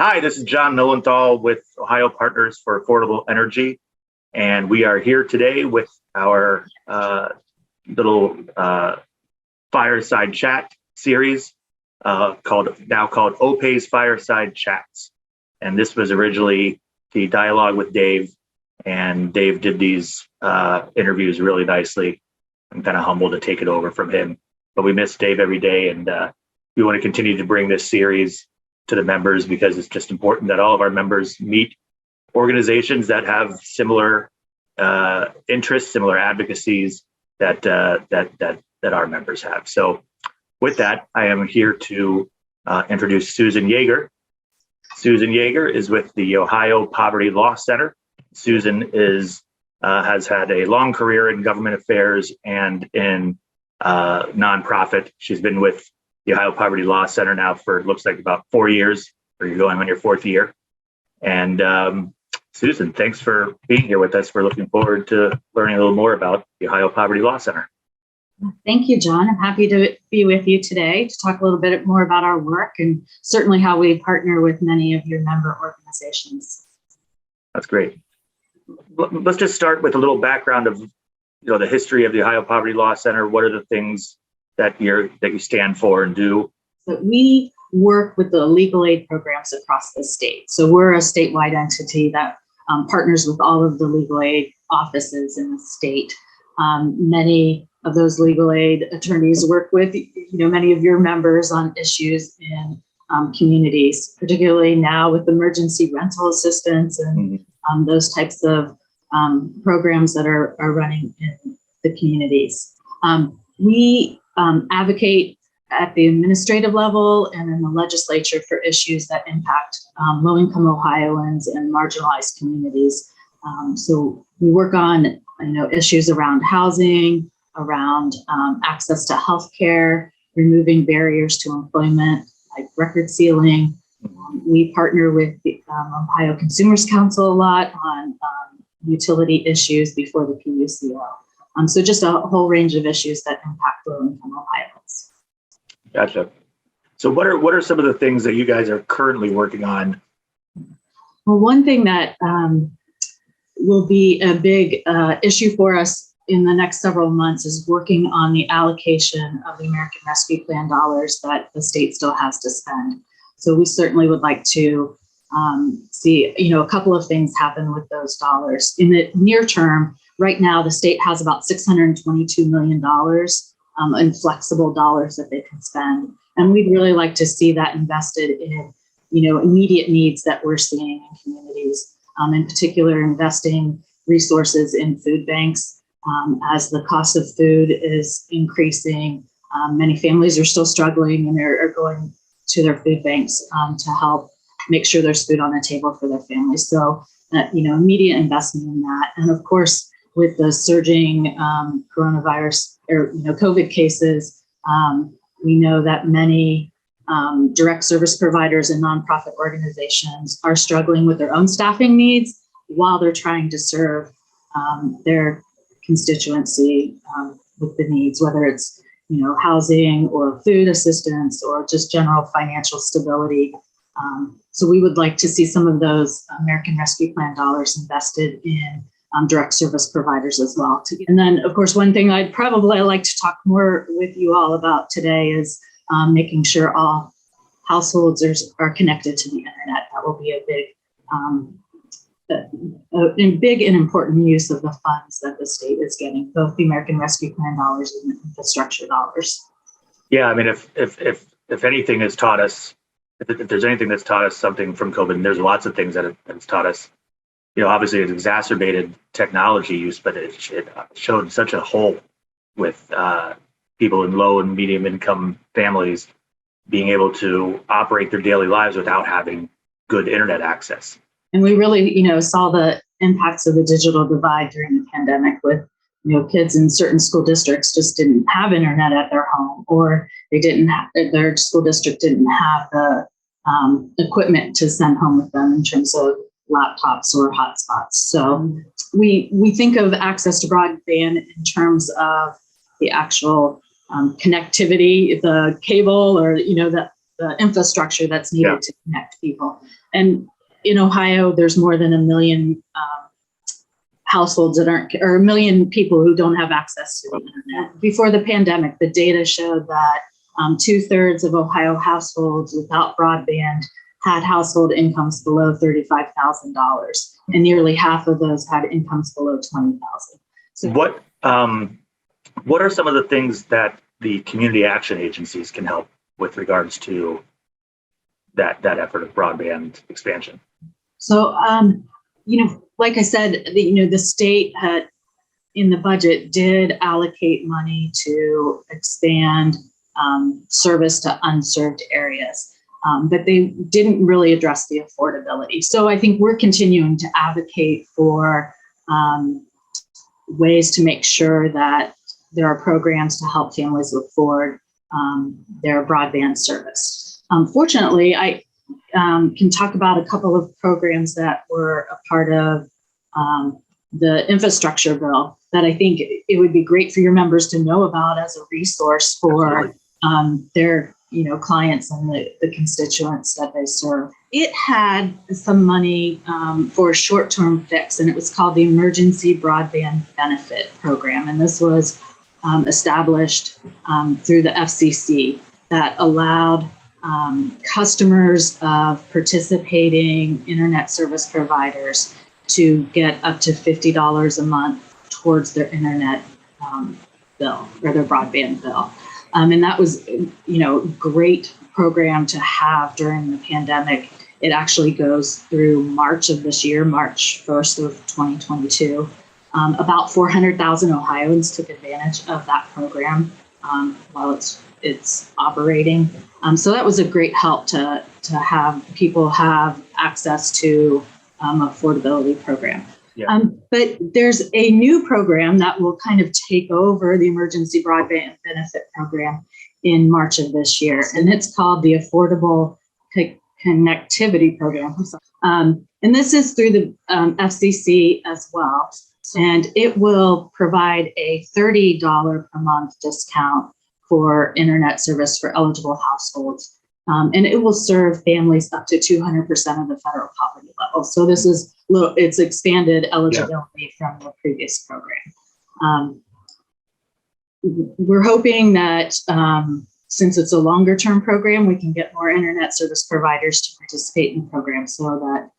Hi, this is John Nolenthal with Ohio Partners for Affordable Energy, and we are here today with our little Fireside Chat series called OPAE's Fireside Chats. And this was originally the dialogue with Dave, and Dave did these interviews really nicely. I'm kind of humbled to take it over from him, but we miss Dave every day, and we want to continue to bring this series to the members because it's just important that all of our members meet organizations that have similar interests, similar advocacies that our members have. So with that, I am here to introduce Susan Jagers. Susan Jagers is with the Ohio Poverty Law Center. Susan has had a long career in government affairs and in nonprofit. She's been with the Ohio Poverty Law Center now for looks like about 4 years, or you're going on your 4th year. And Susan, thanks for being here with us. We're looking forward to learning a little more about the Ohio Poverty Law Center. Thank you, John. I'm happy to be with you today to talk a little bit more about our work and certainly how we partner with many of your member organizations. That's great. Let's just start with a little background of the history of the Ohio Poverty Law Center. What are the things that you stand for and do? So we work with the legal aid programs across the state. So we're a statewide entity that partners with all of the legal aid offices in the state. Many of those legal aid attorneys work with many of your members on issues in communities, particularly now with emergency rental assistance and those types of programs that are running in the communities. We advocate at the administrative level and in the legislature for issues that impact low-income Ohioans and marginalized communities. So we work on issues around housing, around access to healthcare, removing barriers to employment like record sealing. We partner with the Ohio Consumers Council a lot on utility issues before the PUCO. So just a whole range of issues that impact low-income Ohioans. Gotcha. So what are some of the things that you guys are currently working on? Well, one thing that will be a big issue for us in the next several months is working on the allocation of the American Rescue Plan dollars that the state still has to spend. So we certainly would like to see a couple of things happen with those dollars. In the near term, right now, the state has about $622 million in flexible dollars that they can spend. And we'd really like to see that invested in, immediate needs that we're seeing in communities, in particular, investing resources in food banks. As the cost of food is increasing, many families are still struggling and are going to their food banks to help make sure there's food on the table for their families. So, immediate investment in that. And of course, with the surging coronavirus or COVID cases, we know that many direct service providers and nonprofit organizations are struggling with their own staffing needs while they're trying to serve their constituency with the needs, whether it's housing or food assistance or just general financial stability. So we would like to see some of those American Rescue Plan dollars invested in direct service providers as well. And then, of course, one thing I'd probably like to talk more with you all about today is making sure all households are connected to the internet. That will be a big and important use of the funds that the state is getting, both the American Rescue Plan dollars and the infrastructure dollars. Yeah, I mean, if anything has taught us, if there's anything that's taught us something from COVID, and there's lots of things that it's taught us, obviously it's exacerbated technology use, but it showed such a hole with people in low and medium income families being able to operate their daily lives without having good internet access. And we really, saw the impacts of the digital divide during the pandemic with, kids in certain school districts just didn't have internet at their home, or their school district didn't have the equipment to send home with them in terms of laptops or hotspots. So we think of access to broadband in terms of the actual connectivity, the cable, or the the infrastructure that's needed to connect people. And in Ohio, there's more than 1 million households that aren't, or 1 million people who don't have access to the internet. Before the pandemic, the data showed that 2/3 of Ohio households without broadband had household incomes below $35,000, and nearly half of those had incomes below $20,000. So what are some of the things that the community action agencies can help with regards to that effort of broadband expansion? So, like I said, the state had in the budget did allocate money to expand service to unserved areas, but they didn't really address the affordability. So I think we're continuing to advocate for ways to make sure that there are programs to help families afford their broadband service. Fortunately, I can talk about a couple of programs that were a part of the infrastructure bill that I think it would be great for your members to know about as a resource for their clients and the constituents that they serve. It had some money for a short-term fix, and it was called the Emergency Broadband Benefit Program. And this was established through the FCC that allowed customers of participating internet service providers to get up to $50 a month towards their internet bill or their broadband bill. And that was, a great program to have during the pandemic. It actually goes through March of this year, March 1st of 2022. About 400,000 Ohioans took advantage of that program while it's operating. So that was a great help to have people have access to affordability program. Yeah. But there's a new program that will kind of take over the Emergency Broadband Benefit Program in March of this year, and it's called the Affordable Connectivity Program. And this is through the FCC as well, and it will provide a $30 per month discount for internet service for eligible households. And it will serve families up to 200% of the federal poverty level. So this is it's expanded eligibility from the previous program. We're hoping that since it's a longer term program, we can get more internet service providers to participate in the program so that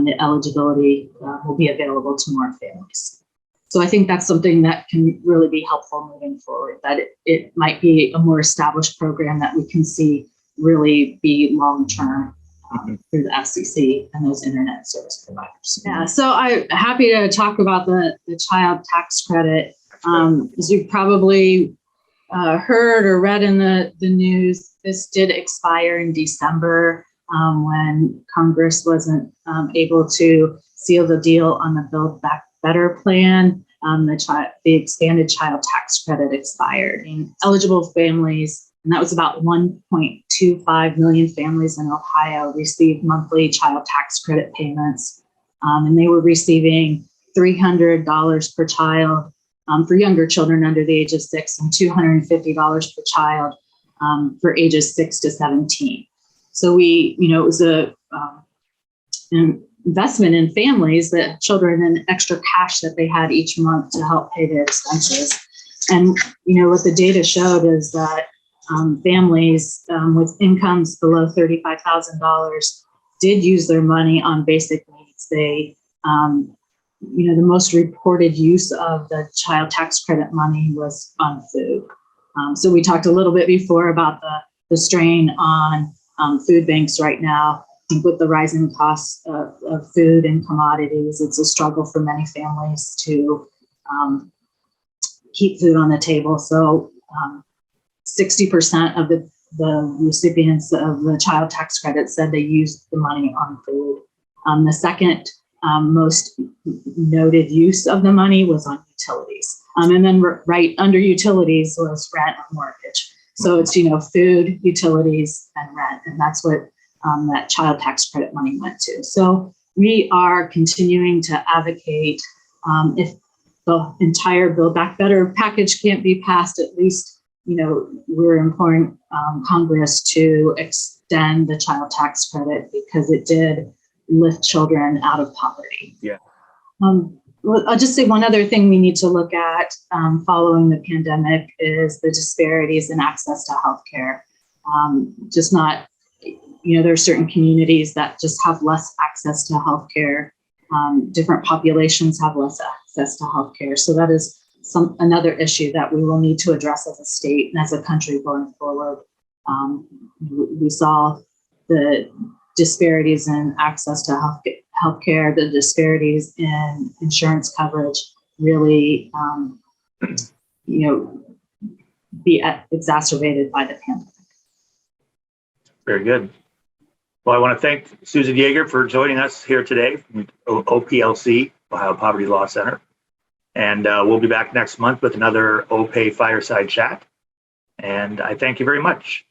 the eligibility will be available to more families. So I think that's something that can really be helpful moving forward, that it might be a more established program that we can see really be long-term through the FCC and those internet service providers. Yeah, so I'm happy to talk about the child tax credit. As you've probably heard or read in the news, this did expire in December when Congress wasn't able to seal the deal on the Build Back Better plan. The expanded child tax credit expired, and eligible families, and that was about 1.25 million families in Ohio, received monthly child tax credit payments. And they were receiving $300 per child for younger children under the age of 6 and $250 per child for ages 6 to 17. So it was an investment in families, that children, and extra cash that they had each month to help pay their expenses. And, what the data showed is that families with incomes below $35,000 did use their money on basic needs. They, the most reported use of the child tax credit money was on food. So we talked a little bit before about the strain on food banks right now. I think with the rising costs of food and commodities, it's a struggle for many families to keep food on the table. So 60% of the recipients of the child tax credit said they used the money on food. The second most noted use of the money was on utilities. And then right under utilities was rent or mortgage. So it's, food, utilities, and rent. And that's what that child tax credit money went to. So we are continuing to advocate, if the entire Build Back Better package can't be passed, at least, we're imploring Congress to extend the child tax credit because it did lift children out of poverty. Yeah. Well, I'll just say one other thing we need to look at following the pandemic is the disparities in access to healthcare. Just not, there are certain communities that just have less access to healthcare. Different populations have less access to healthcare. So that is another issue that we will need to address as a state and as a country going forward. We saw the disparities in access to healthcare, the disparities in insurance coverage really, be exacerbated by the pandemic. Very good. Well, I want to thank Susan Jagers for joining us here today from OPLC, Ohio Poverty Law Center. And we'll be back next month with another OPAE Fireside Chat. And I thank you very much.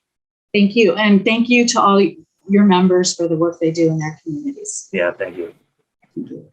Thank you. And thank you to all your members for the work they do in their communities. Yeah, thank you. Thank you.